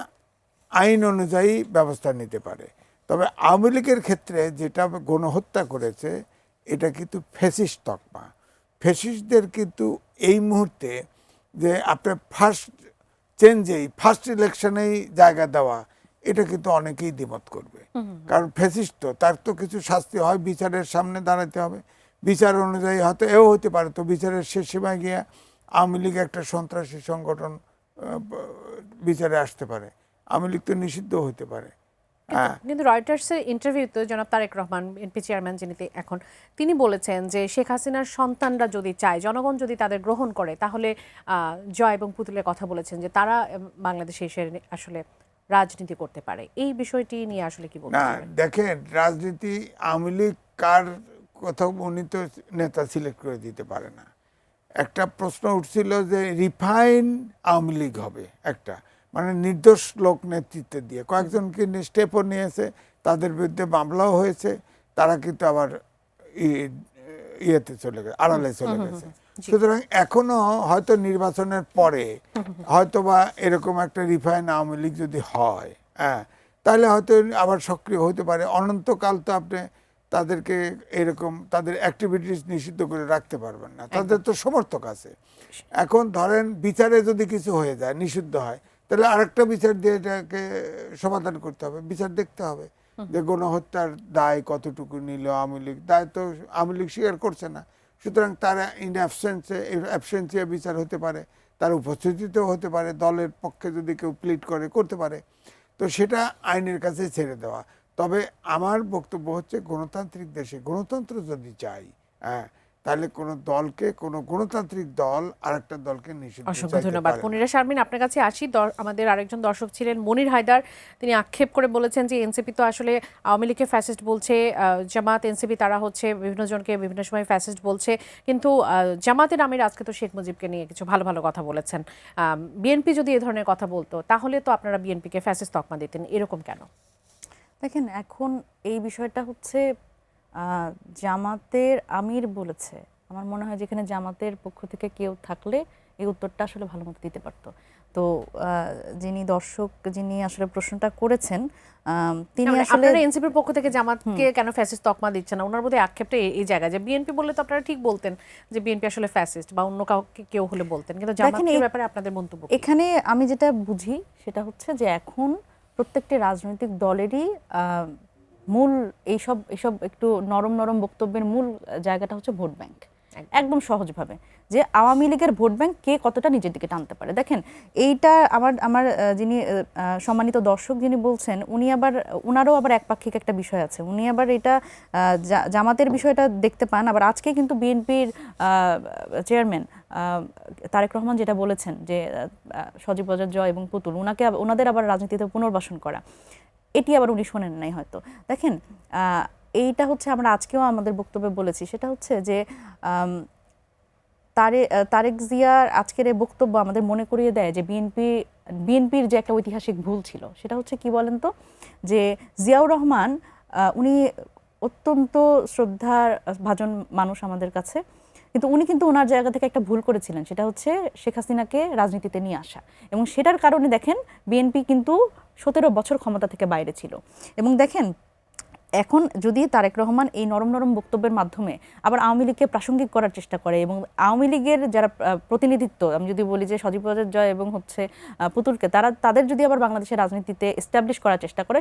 আইন অনুযায়ী ব্যবস্থা নিতে পারে। তবে আওয়ামী লীগের ক্ষেত্রে যেটা গণহত্যা করেছে, এটা কিন্তু ফ্যাসিস্ট তকমা। ফ্যাসিস্টদের কিন্তু এই মুহূর্তে যে আপনার ফার্স্ট ইলেকশনেই জায়গা দেওয়া, এটা কিন্তু অনেকেই দ্বিমত করবে। কারণ ফ্যাসিস্ট তো, তার তো কিছু শাস্তি হয়, বিচারের সামনে দাঁড়াতে হবে, বিচার অনুযায়ী হয়তো এও হতে পারে তো বিচারের শেষ সীমায় গিয়ে আওয়ামী লীগ একটা সন্ত্রাসী সংগঠন বিচারে আসতে পারে, আওয়ামী লীগ তো নিষিদ্ধ হতে পারে। কিন্তু রয়টার্সের ইন্টারভিউতে জনাব তারেক রহমান বিএনপি চেয়ারম্যান যিনি এখন, তিনি বলেছেন যে শেখ হাসিনার সন্তানরা যদি চায়, জনগণ যদি তাদের গ্রহণ করে, তাহলে জয় এবং পুতুলের কথা বলেছেন যে তারা বাংলাদেশে এসে আসলে রাজনীতি করতে পারে। এই বিষয়টি নিয়ে আসলে কি না বলবেন? দেখেন, রাজনীতি আওয়ামী লীগ কার কোথাও উনি তো নেতা সিলেক্ট করে দিতে পারে না। একটা প্রশ্ন উঠছিল যে রিফাইন আওয়ামী লীগ হবে একটা, মানে নির্দোষ লোক নেতৃত্ব দিয়ে কয়েকজনকে স্টেপও নিয়েছে, তাদের বিরুদ্ধে মামলাও হয়েছে, তারা কিন্তু আবার ইয়েতে চলে গেছে, আড়ালে চলে গেছে। সুতরাং এখনো হয়তো নির্বাচনের পরে হয়তো বা এরকম একটা রিফাইন আওয়ামী লীগ যদি হয়, হ্যাঁ, তাহলে হয়তো আবার সক্রিয় হতে পারে। অনন্তকাল তো আপনি তাদেরকে এরকম তাদের অ্যাক্টিভিটিস নিষিদ্ধ করে রাখতে পারবেন না, তাদের তো সমর্থক আছে। এখন ধরেন বিচারে যদি কিছু হয়ে যায়, নিষিদ্ধ হয়, তাহলে আরেকটা বিচার দিয়ে এটাকে সমাধান করতে হবে, বিচার দেখতে হবে যে গণহত্যার দায় কতটুকু নিল আওয়ামী লীগ। দায় তো আওয়ামী লীগ স্বীকার করছে না, সুতরাং তারা ইন অ্যাবসেন্সিয়া বিচার হতে পারে, তার উপস্থিতিতেও হতে পারে, দলের পক্ষে যদি কেউ প্লিড করে করতে পারে, তো সেটা আইনের কাছে ছেড়ে দেওয়া। তবে আমার বক্তব্য হচ্ছে গণতান্ত্রিক দেশে গণতন্ত্র যদি চাই, হ্যাঁ, তাহলে কোনো দলকে, কোনো গণতান্ত্রিক দল আরেকটা দলকে নিষিদ্ধ অসংখ্য চাইতে ধন্যবাদ। পারে না। মনিরা শারমিন, আপনার কাছে আসি। আমাদের আরেকজন দর্শক ছিলেন মনির হায়দার, তিনি আক্ষেপ করে বলেছেন যে এনসিপি তো আসলে আওয়ামী লীগকে ফ্যাসিস্ট বলছে, জামাত এনসিপি তারা হচ্ছে বিভিন্ন জনকে বিভিন্ন সময় ফ্যাসিস্ট বলছে, কিন্তু জামাতের আমির আজকে তো শেখ মুজিবকে নিয়ে কিছু ভালো ভালো কথা বলেছেন। বিএনপি যদি এ ধরনের কথা বলতো তাহলে তো আপনারা বিএনপিকে ফ্যাসিস্ট তকমা দিতেন, এরকম কেন? দেখেন, এখন এই বিষয়টা হচ্ছে জামাতের আমির বলেছে। আমার মনে হয় যেখানে জামাতের পক্ষ থেকে কেউ থাকলে এই উত্তরটা আসলে ভালো মতো দিতে পারতো। তো যিনি আসলে প্রশ্নটা করেছেন, তিনি আসলে আপনারা এনসিপির পক্ষ থেকে জামাতকে কেন ফ্যাসিস্ট তকমা দিচ্ছেন না? ওনার বোধহয় আক্ষেপটা এই জায়গায় যে বিএনপি বললে তো আপনারা ঠিক বলতেন যে বিএনপি আসলে ফ্যাসিস্ট, বা অন্য কাউকে কেউ হলে বলতেন, কিন্তু জামাতের ব্যাপারে আপনাদের মন্তব্য কি? এখানে আমি যেটা বুঝি সেটা হচ্ছে যে এখন প্রত্যেকটি রাজনৈতিক দলেরই মূল এইসব একটু নরম নরম বক্তব্যের মূল জায়গাটা হচ্ছে ভোট ব্যাংক। একদম সহজভাবে যে আওয়ামী লীগের ভোট ব্যাংক কে কতটা নিজের দিকে টানতে পারে। দেখেন, এইটা আমার যিনি সম্মানিত দর্শক যিনি বলছেন, উনারও আবার একপাক্ষিক একটা বিষয় আছে। উনি আবার এটা জামাতের বিষয়টা দেখতে পান। আবার আজকে কিন্তু বিএনপির চেয়ারম্যান তারেক রহমান যেটা বলেছেন যে সজীব ওয়াজেদ জয় এবং পুতুল ওনাদের আবার রাজনীতিতে পুনর্বাসন করা, এটি আবার উনি শোনেন নাই হয়তো। দেখেন, এইটা হচ্ছে আমরা আজকেও আমাদের বক্তব্যে বলেছি, সেটা হচ্ছে যে তারেক জিয়ার আজকের এই বক্তব্য আমাদের মনে করিয়ে দেয় যে বিএনপির যে একটা ঐতিহাসিক ভুল ছিল, সেটা হচ্ছে কি বলেন তো, যে জিয়াউর রহমান উনি অত্যন্ত শ্রদ্ধার ভাজন মানুষ আমাদের কাছে, কিন্তু উনি কিন্তু ওনার জায়গা থেকে একটা ভুল করেছিলেন, সেটা হচ্ছে শেখ হাসিনাকে রাজনীতিতে নিয়ে আসা। এবং সেটার কারণে দেখেন বিএনপি কিন্তু 17 বছর ক্ষমতা থেকে বাইরে ছিল। এবং দেখেন, এখন যদি তারেক রহমান এই নরম নরম বক্তব্যের মাধ্যমে আবার আওয়ামী লীগকে প্রাসঙ্গিক করার চেষ্টা করে, এবং আওয়ামী লীগের যারা প্রতিনিধিত্ব, আমি যদি বলি যে সজীব ওয়াজেদ জয় এবং হচ্ছে পুতুলকে, তাদের যদি আবার বাংলাদেশের রাজনীতিতে এস্টাবলিশ করার চেষ্টা করে,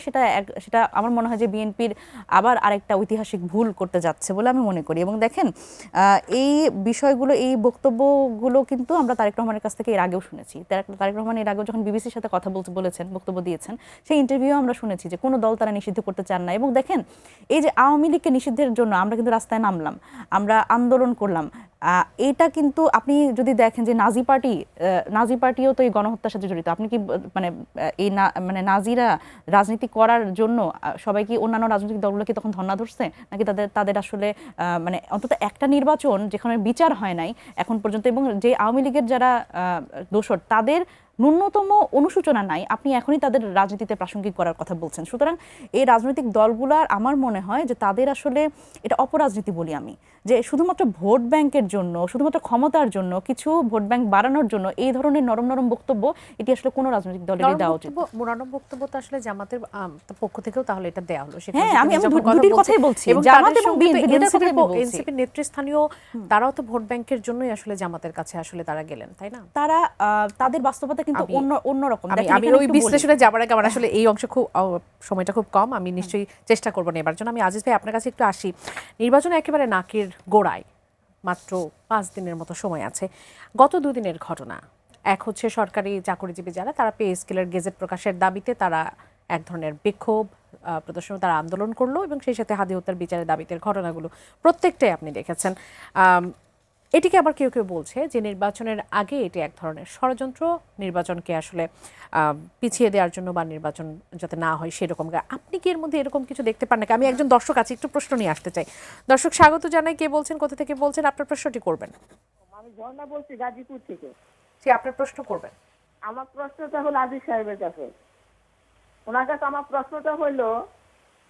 সেটা আমার মনে হয় যে বিএনপির আবার আরেকটা ঐতিহাসিক ভুল করতে যাচ্ছে বলে আমি মনে করি। এবং দেখেন, এই বিষয়গুলো, এই বক্তব্যগুলো কিন্তু আমরা তারেক রহমানের কাছ থেকে এর আগেও শুনেছি। তারেক রহমান এর আগেও যখন বিবিসির সাথে কথা বলেছেন, বক্তব্য দিয়েছেন, সেই ইন্টারভিউ আমরা শুনেছি যে কোনো দল তারা নিষিদ্ধ করতে চান না। এবং দেখেন, এই যে আওয়ামী লীগকে নিষিদ্ধের জন্য আমরা কিন্তু রাস্তায় নামলাম, আমরা আন্দোলন করলাম, এটা কিন্তু আপনি যদি দেখেন যে নাজি পার্টিও তো এই গণহত্যার সাথে জড়িত। আপনি কি মানে নাজিরা রাজনীতি করার জন্য সবাই কি অন্যান্য রাজনৈতিক দলগুলো কি তখন ধর্ণা ধরছে নাকি? তাদের আসলে মানে অন্তত একটা নির্বাচন যেখানে বিচার হয় নাই এখন পর্যন্ত, এবং যে আওয়ামী লীগের যারা দোষর তাদের ন্যূনতম অনুশোচনা নাই, আপনি এখনই তাদের রাজনীতিতে প্রাসঙ্গিক করার কথা বলছেন। সুতরাং এই রাজনৈতিক দলগুলার আমার মনে হয় যে তাদের আসলে এটা অপরাজনীতি বলি আমি, যে শুধুমাত্র ভোট ব্যাংকের জন্য, শুধুমাত্র ক্ষমতার জন্য, কিছু ভোট ব্যাংক বাড়ানোর জন্য এই ধরনের নরম নরম বক্তব্য, এটি আসলে কোনো রাজনৈতিক দলেরই দেওয়া উচিত। নরম বক্তব্য তো আসলে জামাতের পক্ষ থেকেও তাহলে এটা দেওয়া হলো। হ্যাঁ, আমি দুটির কথাই বলছি, জামাত এবং এনসিপির নেতৃস্থানীয় তারাও তো ভোট ব্যাংকের জন্যই আসলে জামাতের কাছে আসলে তারা গেলেন, তাই না? তারা তাদের বাস্তবতা কিন্তু অন্যরকম। আমি ওই বিশ্লেষণে যাবার আগে আমার আসলে এই অংশ সময়টা খুব কম, আমি নিশ্চয়ই চেষ্টা করবো নেবার জন্য। আমি আজিজ ভাই আপনার কাছে একটু আসি। নির্বাচনে একেবারে নাকের গোড়ায়, মাত্র 5 দিনের মতো সময় আছে। গত 2 দিনের ঘটনা, এক হচ্ছে সরকারি চাকরিজীবী যারা, তারা পে স্কেলের গেজেট প্রকাশের দাবিতে তারা এক ধরনের বিক্ষোভ প্রদর্শন, তারা আন্দোলন করলো এবং সেই সাথে হাদি হত্যার বিচারের দাবিতে ঘটনাগুলো প্রত্যেকটাই আপনি দেখেছেন। এটিকে আবার কেউ কেউ বলছে যে নির্বাচনের আগে এটি এক ধরনের ষড়যন্ত্র, নির্বাচনকে আসলে পিছিয়ে দেওয়ার জন্য বা নির্বাচন যাতে না হয় সেরকম। আপনি কি এর মধ্যে এরকম কিছু দেখতে পান নাকি? আমি একজন দর্শক আছি, একটু প্রশ্ন নিয়ে আসতে চাই। দর্শক স্বাগত জানাই, কে বলছেন, কোথা থেকে বলছেন, আপনার প্রশ্নটি করবেন। আমি ঝর্ণা বলছি গাজীপুর থেকে। আপনার প্রশ্ন করবেন। আমার প্রশ্নটা হলো আজিজ সাহেবের কাছে। ওনার কাছে আমার প্রশ্নটা হলো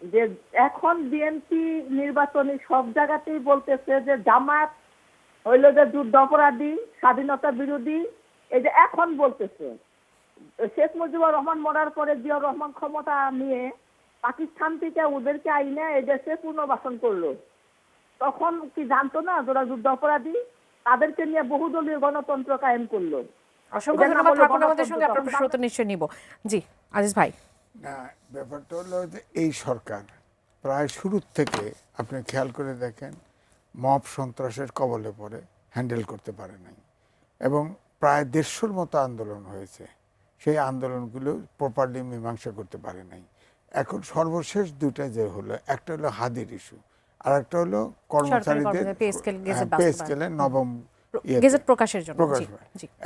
যে এখন বিএনপি নির্বাচনী সব জায়গাতেই বলতেছে যে জামাত হইলো যে যুদ্ধ অপরাধী, স্বাধীনতা বিরোধী, এই যে এখন বলতেছে। শেখ মুজিবুর রহমান মরার পরে জিয়াউর রহমান ক্ষমতা নিয়ে পাকিস্তান থেকে ওদেরকে আইনে এই দেশে পুনর্বাসন করলো। তখন কি জানতো না যারা যুদ্ধ অপরাধী, তাদেরকে নিয়ে বহুদলীয় গণতন্ত্র কায়েম করলো। অসংখ্য ধন্যবাদ। থাকুন আমাদের সঙ্গে, আপনার প্রশ্ন তো নিশ্চয়ই নিব। জি আজিজ ভাই। না, ব্যাপারটা হলো যে এই সরকার প্রায় শুরুর থেকে আপনি খেয়াল করে দেখেন মব সন্ত্রাসের কবলে পড়ে হ্যান্ডেল করতে পারে নাই, এবং প্রায় 150-র মতো আন্দোলন হয়েছে, সেই আন্দোলনগুলো প্রপারলি মীমাংসা করতে পারে নাই। এখন সর্বশেষ দুটা যে হলো, একটা হলো হাদির ইস্যু, আর একটা হলো কর্মচারীদের পে স্কেলের নবম গেজেট প্রকাশের জন্য।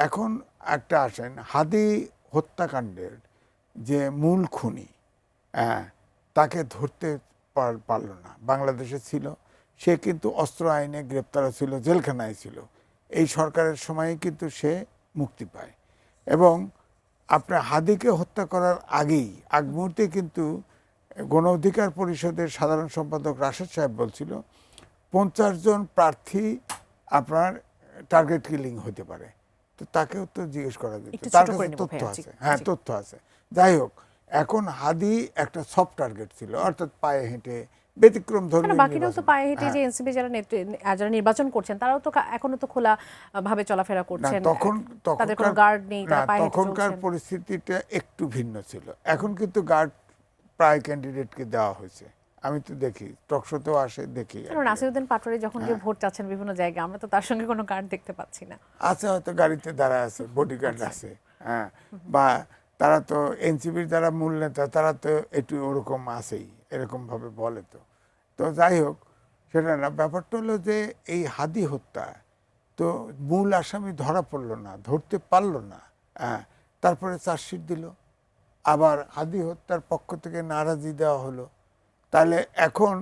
এখন একটা আসেন হাদি হত্যাকাণ্ডের যে মূল খুনি, তাকে ধরতে পারলো না, বাংলাদেশে ছিল, সে কিন্তু অস্ত্র আইনে গ্রেপ্তার ছিল, জেলখানায় ছিল। এই সরকারের সময়ে কিন্তু সে মুক্তি পায়, এবং আপনার হাদিকে হত্যা করার আগ মুহূর্তে কিন্তু গণ অধিকার পরিষদের সাধারণ সম্পাদক রাশেদ সাহেব বলছিল 50 জন প্রার্থী আপনার টার্গেট কিলিং হতে পারে। তো তাকেও তো জিজ্ঞেস করা যেত, তার কাছে তথ্য আছে, হ্যাঁ তথ্য আছে। যাই হোক, এখন হাদি একটা সফট টার্গেট ছিল, অর্থাৎ পায়ে হেঁটে ব্যতিক্রম ধর্মী। বাকিরাও তো পায়ে হেঁটে, যে এনসিপি যারা নির্বাচন করছেন তারাও তো এখনো তো খোলা ভাবে চলাফেরা করছেন, তাদের কোনো গার্ড নেই, তারা পায়ে হেঁটে চলছেন। তখনকার পরিস্থিতিটা একটু ভিন্ন ছিল। এখন কিন্তু গার্ড প্রায় ক্যান্ডিডেটকে দেওয়া হয়েছে, আমি তো দেখি টকশোতেও আসে, দেখি। নাসিরউদ্দিন পাটোয়ারি যখন গিয়ে ভোট চাচ্ছেন বিভিন্ন জায়গায়, আমরা তো তার সঙ্গে কোনো গার্ড দেখতে পাচ্ছি না। আছে, হয়তো গাড়িতে দাঁড়ায় আছে, বডিগার্ড আছে, হ্যাঁ, বা তারা তো এনসিপির যারা মূল নেতা, তারা তো একটু ওরকম আছেই, এরকম ভাবে বলে। তো যাই হোক, সেটা না, ব্যাপারটা হলো যে এই হাদি হত্যা তো মূল আসামি ধরা পড়লো না, ধরতে পারলো না, তারপরে চার্জশিট দিল, আবার হাদি হত্যার পক্ষ থেকে নারাজি দেওয়া হলো। তাহলে এখন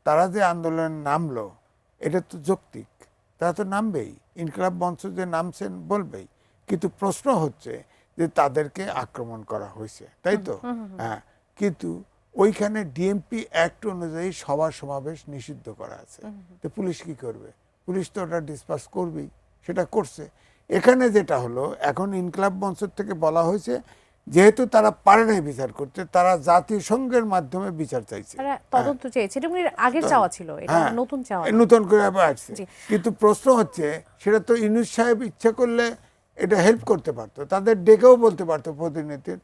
তারা যে আন্দোলনে নামলো, এটা তো যৌক্তিক, তারা তো নামবেই, ইনকিলাব মঞ্চ যে নামছেন বলবেই, কিন্তু প্রশ্ন হচ্ছে যে তাদেরকে আক্রমণ করা হয়েছে, তাই তো? হ্যাঁ, কিন্তু ওইখানে ডিএমপি অ্যাক্ট অনুযায়ী সভা সমাবেশ নিষিদ্ধ করা আছে। তো পুলিশ কি করবে? পুলিশ তো ওটা ডিসপাস করবেই, সেটা করছে। এখানে যেটা হলো, এখন ইনকিলাব মঞ্চ থেকে বলা হয়েছে যেহেতু তারা পারে নাই বিচার করতে, তারা জাতিসংঘের মাধ্যমে বিচার চাইছে, তদন্ত চেয়েছে, এটা আগের চাওয়া ছিল, এটা নতুন চাওয়া, নতুন করে আবার আসছে। কিন্তু প্রশ্ন হচ্ছে, সেটা তো ইউনূস সাহেব ইচ্ছা করলে এটা হেল্প করতে পারতো, তাদের ডেকেও বলতে পারতো প্রতিনিধির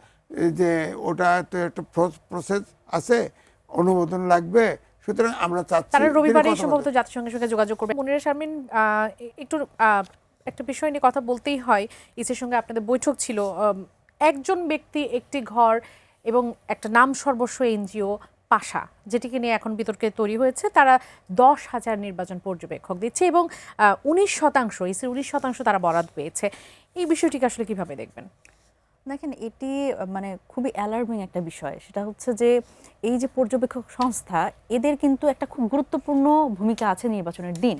যে ওটা তো একটা প্রসেস আছে, অনুমোদন লাগবে, সুতরাং আমরা চাচ্ছি। তারা রবিবারই সম্ভবত জাতিসংঘের সঙ্গে যোগাযোগ করবে। মুনিরা শারমিন, একটু একটা বিষয় নিয়ে কথা বলতেই হয়, ইসির সঙ্গে আপনাদের বৈঠক ছিল। একজন ব্যক্তি, একটি ঘর এবং একটা নাম সর্বস্ব এনজিও পাশা, যেটিকে নিয়ে এখন বিতর্কে তৈরি হয়েছে, তারা 10,000 নির্বাচন পর্যবেক্ষক দিচ্ছে এবং 19% ইসির 19% তারা বরাদ্দ পেয়েছে। এই বিষয়টিকে আসলে কিভাবে দেখবেন? দেখেন, এটি মানে খুবই অ্যালার্মিং একটা বিষয়। সেটা হচ্ছে যে এই যে পর্যবেক্ষক সংস্থা, এদের কিন্তু একটা খুব গুরুত্বপূর্ণ ভূমিকা আছে নির্বাচনের দিন।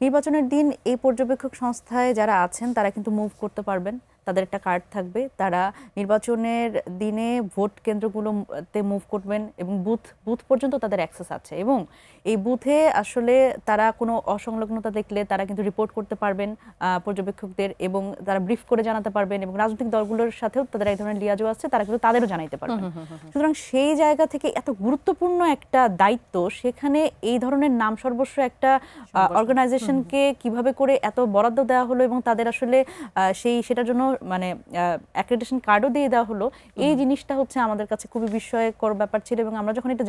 নির্বাচনের দিন এই পর্যবেক্ষক সংস্থায় যারা আছেন তারা কিন্তু মুভ করতে পারবেন, তাদের একটা কার্ড থাকবে, তারা নির্বাচনের দিনে ভোট কেন্দ্রগুলোতে মুভ করবেন এবং বুথ পর্যন্ত তাদের অ্যাক্সেস আছে, এবং এই বুথে আসলে তারা কোনো অসংলগ্নতা দেখলে তারা কিন্তু রিপোর্ট করতে পারবেন পর্যবেক্ষকদের, এবং তারা ব্রিফ করে জানাতে পারবেন, এবং রাজনৈতিক দলগুলোর সাথেও তাদের এক ধরনের লিয়াজও আছে, তারা কিন্তু তাদেরও জানাইতে পারবেন। সুতরাং সেই জায়গা থেকে এত গুরুত্বপূর্ণ একটা দায়িত্ব, সেখানে এই ধরনের নাম সর্বস্ব একটা অর্গানাইজেশনকে কিভাবে করে এত বরাদ্দ দেওয়া হলো, এবং তাদের আসলে সেটার জন্য মানে অ্যাক্রেডিটেশন কার্ডও দিয়ে দেওয়া হলো, এই জিনিসটা হচ্ছে আমাদের কাছে খুবই বিস্ময়কর ব্যাপার ছিল। এবং আমরা যখন এটা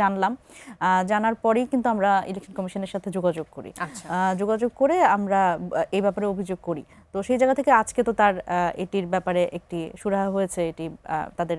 জানার পরেই কিন্তু আমরা ইলেকশন কমিশনের সাথে যোগাযোগ করি, যোগাযোগ করে আমরা এই ব্যাপারে অভিযোগ করি। তো সেই জায়গা থেকে আজকে তো তার এটির ব্যাপারে একটি সুরাহা হয়েছে, এটি তাদের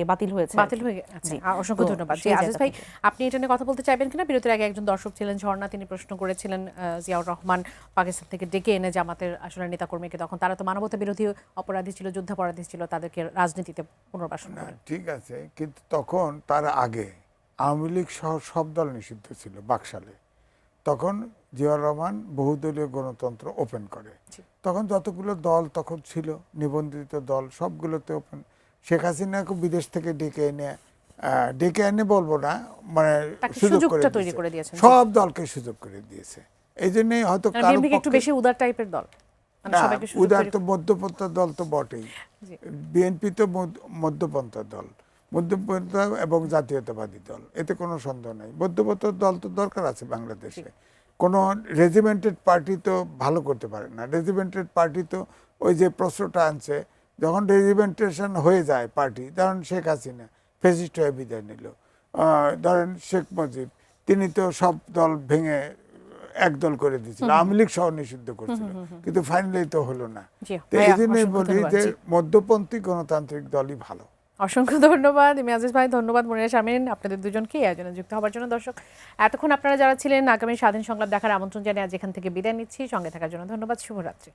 বাতিল হয়েছে। বাতিল হয়ে গেছে। জি। অসংখ্য তো ধন্যবাদ। সেই আজিজ জায়গা ভাই, থেকে। আপনি এটা নিয়ে কথা বলতে চাইবেন কিনা? বিরতির আগে একজন দর্শক ছিলেন ঝর্ণা, তিনি প্রশ্ন করেছিলেন জিয়াউর রহমান পাকিস্তান থেকে ডেকে এনে জামাতের আসলে নেতাকর্মীকে, তখন তারা তো মানবতা বিরোধী অপরাধী ছিল, যুদ্ধাপরাধী ছিল, তাদেরকে রাজনীতিতে পুনর্বাসন না করেন। ঠিক আছে, কিন্তু তখন তার আগে আওয়ামী লীগ সহ সব দল নিষিদ্ধ ছিল বাকশালে। তখন জিয়াউর রহমান বহুদলীয় গণতন্ত্র ওপেন করে। তখন যতগুলো দল তখন ছিল নিবন্ধিত দল সবগুলোতে ওপেন। শেখ হাসিনাকে বিদেশ থেকে ডেকে এনে বলবো না, মানে তাকে সুযোগ সুযোগটা তৈরি করে করে দিয়েছেন। দিয়েছে, সব দলকে সুযোগ করে দিয়েছে। এই জন্যই হয়তো কারো বিএনপি একটু পক্ষে- বেশি উদার টাইপের দল, মানে না, সবাইকে সুযোগ উদার তৈরি- তো মধ্যপন্থা দল তো বটেই। জি। বিএনপি তো মধ্যপন্থা দল, মধ্যপন্থা এবং জাতীয়তাবাদী দল, এতে কোনো সন্দেহ নেই। মধ্যপন্থা দল তো দরকার আছে বাংলাদেশে। কোনো রেজিমেন্টেড পার্টি তো ভালো করতে পারে না। রেজিমেন্টেড পার্টি তো ওই যে প্রশ্নটা আনছে, যখন রেজিমেন্টেশন হয়ে যায় পার্টি, ধরেন শেখ হাসিনা ফ্যাসিস্ট হয়ে বিদায় নিল, ধরেন শেখ মুজিব, তিনি তো সব দল ভেঙে একদল করে দিয়েছিল, আওয়ামী লীগ সহ নিষিদ্ধ করছিল, কিন্তু ফাইনালি তো হলো না। জি, তো ভাইয়া, এই জন্যই অসংখ্য বলি ধন্যবাদ। যে জি। মধ্যপন্থী গণতান্ত্রিক দলই ভালো। অসংখ্য ধন্যবাদ আজিজ ভাই, ধন্যবাদ মনিরা শামীম, আপনাদের দুজনকে এই আয়োজনে যুক্ত হওয়ার জন্য। দর্শক, এতক্ষণ আপনারা যারা ছিলেন, আগামী স্বাধীন সংলাপ দেখার আমন্ত্রণ জানিয়ে আজ এখান থেকে বিদায় নিচ্ছি। সঙ্গে থাকার জন্য ধন্যবাদ। শুভরাত্রি।